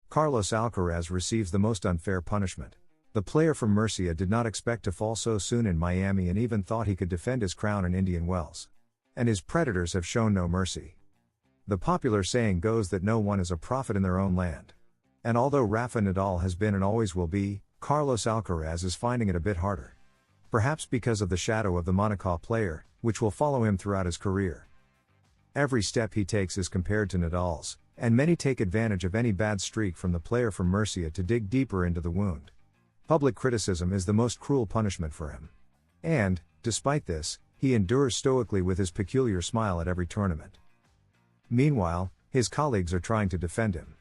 Carlos Alcaraz receives the most unfair punishment. The player from Murcia did not expect to fall so soon in Miami and even thought he could defend his crown in Indian Wells. And his predators have shown no mercy. The popular saying goes that no one is a prophet in their own land. And although Rafa Nadal has been and always will be, Carlos Alcaraz is finding it a bit harder. Perhaps because of the shadow of the Monaco player, which will follow him throughout his career. Every step he takes is compared to Nadal's, and many take advantage of any bad streak from the player from Murcia to dig deeper into the wound. Public criticism is the most cruel punishment for him. And, despite this, he endures stoically with his peculiar smile at every tournament. Meanwhile, his colleagues are trying to defend him.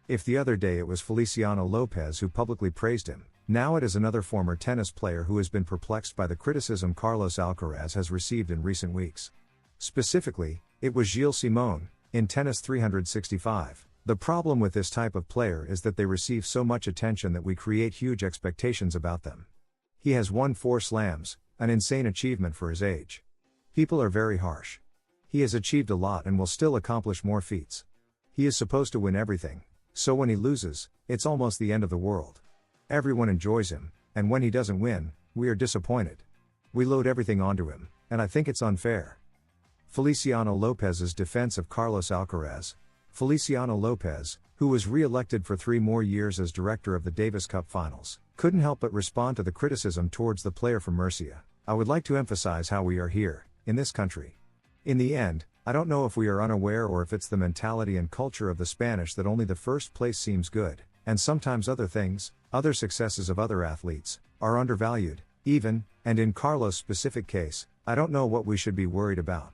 If the other day it was Feliciano Lopez who publicly praised him, now it is another former tennis player who has been perplexed by the criticism Carlos Alcaraz has received in recent weeks. Specifically, it was Gilles Simon, in Tennis 365. The problem with this type of player is that they receive so much attention that we create huge expectations about them. He has won 4 slams, an insane achievement for his age. People are very harsh. He has achieved a lot and will still accomplish more feats. He is supposed to win everything, so when he loses, it's almost the end of the world. Everyone enjoys him, and when he doesn't win, we are disappointed. We load everything onto him, and I think it's unfair. Feliciano Lopez's defense of Carlos Alcaraz. Feliciano Lopez, who was re-elected for 3 more years as director of the Davis Cup Finals, couldn't help but respond to the criticism towards the player from Murcia. I would like to emphasize how we are here, in this country. In the end, I don't know if we are unaware or if it's the mentality and culture of the Spanish that only the first place seems good, and sometimes other things, other successes of other athletes, are undervalued, even, and in Carlos' specific case, I don't know what we should be worried about.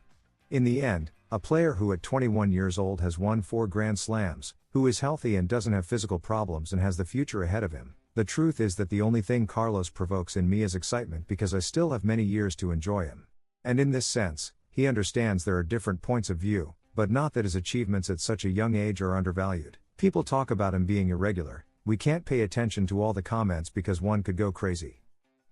In the end, a player who at 21 years old has won 4 Grand Slams, who is healthy and doesn't have physical problems and has the future ahead of him, the truth is that the only thing Carlos provokes in me is excitement because I still have many years to enjoy him. And in this sense, he understands there are different points of view, but not that his achievements at such a young age are undervalued. People talk about him being irregular, we can't pay attention to all the comments because one could go crazy.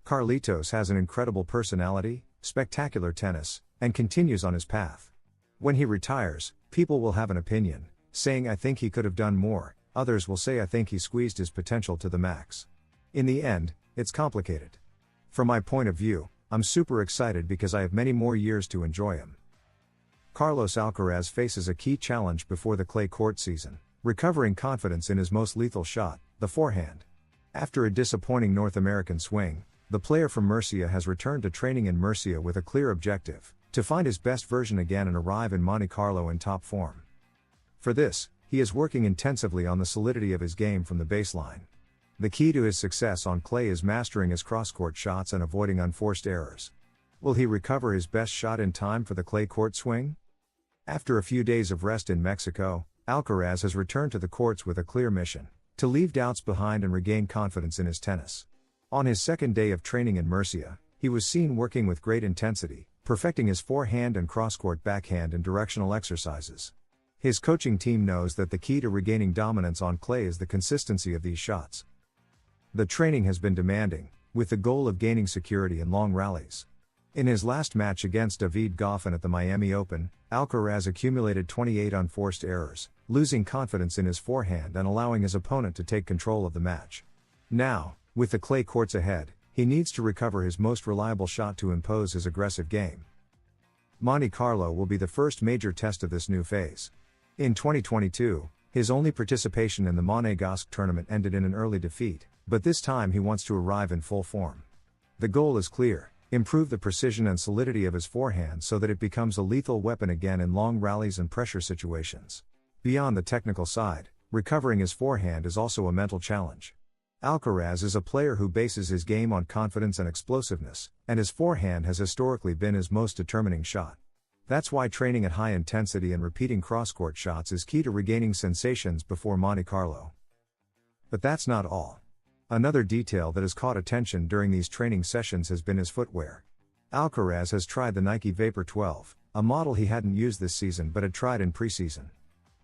Carlitos has an incredible personality, spectacular tennis, and continues on his path. When he retires, people will have an opinion, saying I think he could have done more, others will say I think he squeezed his potential to the max. In the end, it's complicated. From my point of view, I'm super excited because I have many more years to enjoy him. Carlos Alcaraz faces a key challenge before the clay court season, recovering confidence in his most lethal shot, the forehand. After a disappointing North American swing, the player from Murcia has returned to training in Murcia with a clear objective, to find his best version again and arrive in Monte Carlo in top form. For this, he is working intensively on the solidity of his game from the baseline. The key to his success on clay is mastering his cross-court shots and avoiding unforced errors. Will he recover his best shot in time for the clay court swing? After a few days of rest in Mexico, Alcaraz has returned to the courts with a clear mission, to leave doubts behind and regain confidence in his tennis. On his second day of training in Murcia, he was seen working with great intensity, perfecting his forehand and cross-court backhand in directional exercises. His coaching team knows that the key to regaining dominance on clay is the consistency of these shots. The training has been demanding, with the goal of gaining security in long rallies. In his last match against David Goffin at the Miami Open, Alcaraz accumulated 28 unforced errors, losing confidence in his forehand and allowing his opponent to take control of the match. Now, with the clay courts ahead, he needs to recover his most reliable shot to impose his aggressive game. Monte Carlo will be the first major test of this new phase. In 2022, his only participation in the Monégasque tournament ended in an early defeat, but this time he wants to arrive in full form. The goal is clear: improve the precision and solidity of his forehand so that it becomes a lethal weapon again in long rallies and pressure situations. Beyond the technical side, recovering his forehand is also a mental challenge. Alcaraz is a player who bases his game on confidence and explosiveness, and his forehand has historically been his most determining shot. That's why training at high intensity and repeating cross-court shots is key to regaining sensations before Monte Carlo. But that's not all. Another detail that has caught attention during these training sessions has been his footwear. Alcaraz has tried the Nike Vapor 12, a model he hadn't used this season but had tried in preseason.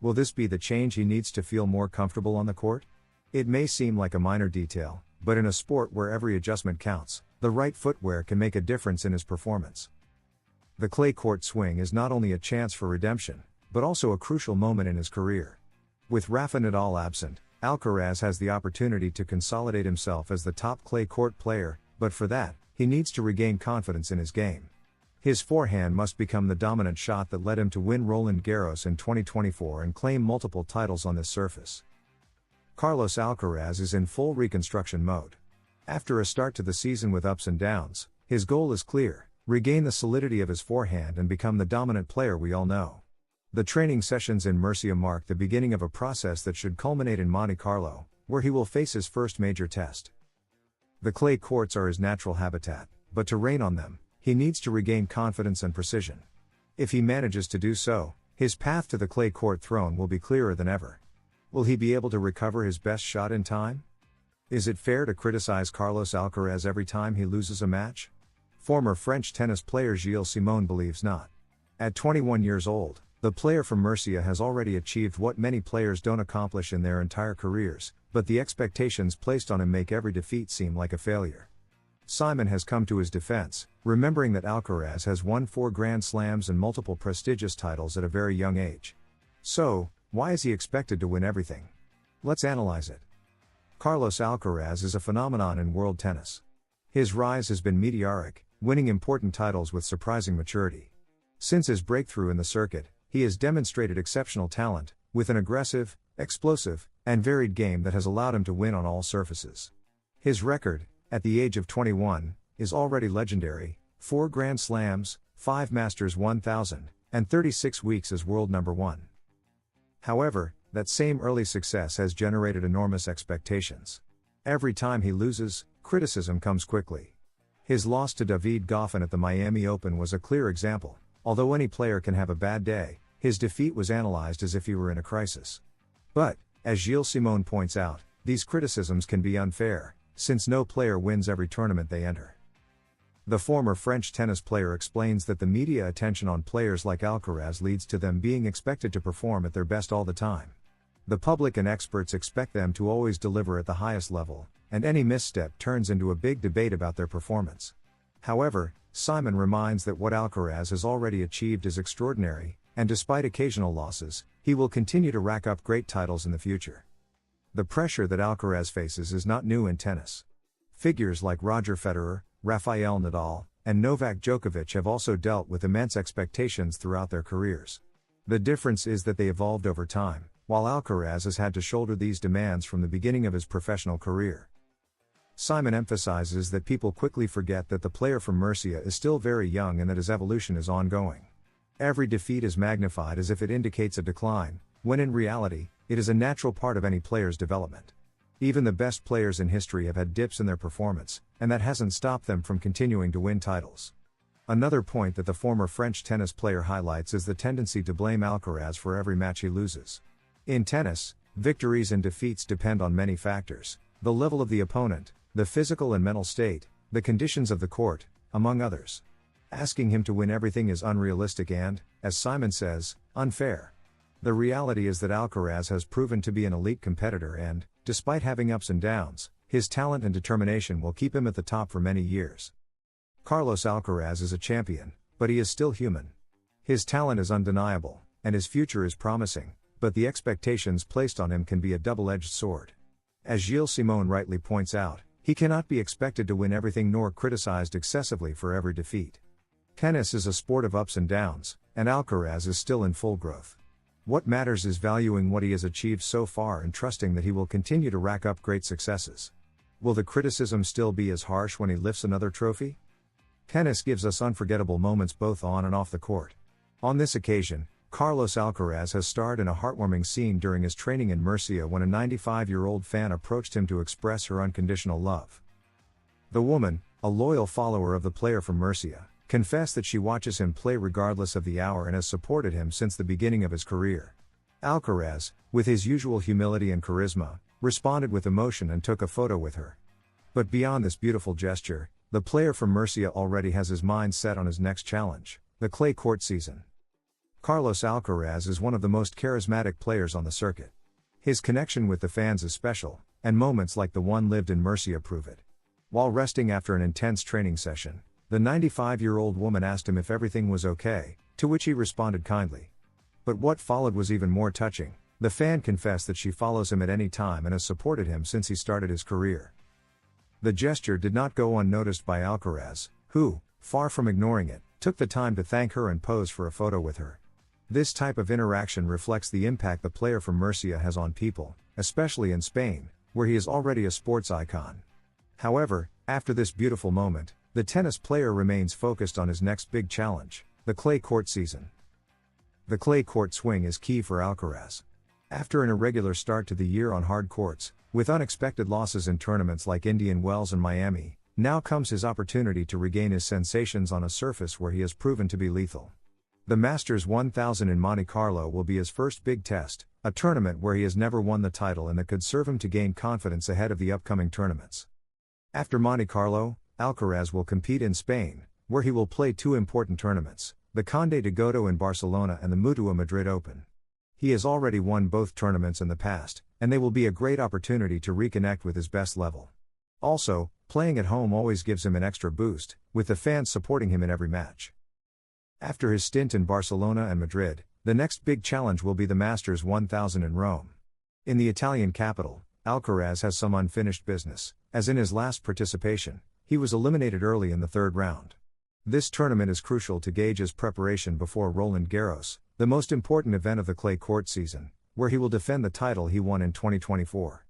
Will this be the change he needs to feel more comfortable on the court? It may seem like a minor detail, but in a sport where every adjustment counts, the right footwear can make a difference in his performance. The clay court swing is not only a chance for redemption, but also a crucial moment in his career. With Rafa Nadal absent, Alcaraz has the opportunity to consolidate himself as the top clay court player, but for that, he needs to regain confidence in his game. His forehand must become the dominant shot that led him to win Roland Garros in 2024 and claim multiple titles on this surface. Carlos Alcaraz is in full reconstruction mode. After a start to the season with ups and downs, his goal is clear: regain the solidity of his forehand and become the dominant player we all know. The training sessions in Murcia mark the beginning of a process that should culminate in Monte Carlo, where he will face his first major test. The clay courts are his natural habitat, but to reign on them, he needs to regain confidence and precision. If he manages to do so, his path to the clay court throne will be clearer than ever. Will he be able to recover his best shot in time? Is it fair to criticize Carlos Alcaraz every time he loses a match? Former French tennis player Gilles Simon believes not. At 21 years old, the player from Murcia has already achieved what many players don't accomplish in their entire careers, but the expectations placed on him make every defeat seem like a failure. Simon has come to his defense, remembering that Alcaraz has won 4 Grand Slams and multiple prestigious titles at a very young age. So, why is he expected to win everything? Let's analyze it. Carlos Alcaraz is a phenomenon in world tennis. His rise has been meteoric, winning important titles with surprising maturity. Since his breakthrough in the circuit, he has demonstrated exceptional talent, with an aggressive, explosive, and varied game that has allowed him to win on all surfaces. His record, at the age of 21, is already legendary: 4 Grand Slams, 5 Masters 1000, and 36 weeks as world number 1. However, that same early success has generated enormous expectations. Every time he loses, criticism comes quickly. His loss to David Goffin at the Miami Open was a clear example. Although any player can have a bad day, his defeat was analyzed as if he were in a crisis. But, as Gilles Simon points out, these criticisms can be unfair, since no player wins every tournament they enter. The former French tennis player explains that the media attention on players like Alcaraz leads to them being expected to perform at their best all the time. The public and experts expect them to always deliver at the highest level, and any misstep turns into a big debate about their performance. However, Simon reminds that what Alcaraz has already achieved is extraordinary, and despite occasional losses, he will continue to rack up great titles in the future. The pressure that Alcaraz faces is not new in tennis. Figures like Roger Federer, Rafael Nadal, and Novak Djokovic have also dealt with immense expectations throughout their careers. The difference is that they evolved over time, while Alcaraz has had to shoulder these demands from the beginning of his professional career. Simon emphasizes that people quickly forget that the player from Murcia is still very young and that his evolution is ongoing. Every defeat is magnified as if it indicates a decline, when in reality, it is a natural part of any player's development. Even the best players in history have had dips in their performance, and that hasn't stopped them from continuing to win titles. Another point that the former French tennis player highlights is the tendency to blame Alcaraz for every match he loses. In tennis, victories and defeats depend on many factors: the level of the opponent, the physical and mental state, the conditions of the court, among others. Asking him to win everything is unrealistic and, as Simon says, unfair. The reality is that Alcaraz has proven to be an elite competitor and, despite having ups and downs, his talent and determination will keep him at the top for many years. Carlos Alcaraz is a champion, but he is still human. His talent is undeniable, and his future is promising, but the expectations placed on him can be a double-edged sword. As Gilles Simon rightly points out, he cannot be expected to win everything nor criticized excessively for every defeat. Tennis is a sport of ups and downs, and Alcaraz is still in full growth. What matters is valuing what he has achieved so far and trusting that he will continue to rack up great successes. Will the criticism still be as harsh when he lifts another trophy? Tennis gives us unforgettable moments both on and off the court. On this occasion, Carlos Alcaraz has starred in a heartwarming scene during his training in Murcia when a 95-year-old fan approached him to express her unconditional love. The woman, a loyal follower of the player from Murcia, confessed that she watches him play regardless of the hour and has supported him since the beginning of his career. Alcaraz, with his usual humility and charisma, responded with emotion and took a photo with her. But beyond this beautiful gesture, the player from Murcia already has his mind set on his next challenge, the clay court season. Carlos Alcaraz is one of the most charismatic players on the circuit. His connection with the fans is special, and moments like the one lived in Murcia prove it. While resting after an intense training session, the 95-year-old woman asked him if everything was okay, to which he responded kindly. But what followed was even more touching. The fan confessed that she follows him at any time and has supported him since he started his career. The gesture did not go unnoticed by Alcaraz, who, far from ignoring it, took the time to thank her and pose for a photo with her. This type of interaction reflects the impact the player from Murcia has on people, especially in Spain, where he is already a sports icon. However, after this beautiful moment, the tennis player remains focused on his next big challenge, the clay court season. The clay court swing is key for Alcaraz. After an irregular start to the year on hard courts, with unexpected losses in tournaments like Indian Wells and Miami, now comes his opportunity to regain his sensations on a surface where he has proven to be lethal. The Masters 1000 in Monte Carlo will be his first big test, a tournament where he has never won the title and that could serve him to gain confidence ahead of the upcoming tournaments. After Monte Carlo, Alcaraz will compete in Spain, where he will play two important tournaments, the Conde de Godó in Barcelona and the Mutua Madrid Open. He has already won both tournaments in the past, and they will be a great opportunity to reconnect with his best level. Also, playing at home always gives him an extra boost, with the fans supporting him in every match. After his stint in Barcelona and Madrid, the next big challenge will be the Masters 1000 in Rome. In the Italian capital, Alcaraz has some unfinished business, as in his last participation, he was eliminated early in the third round. This tournament is crucial to gauge his preparation before Roland Garros, the most important event of the clay court season, where he will defend the title he won in 2024.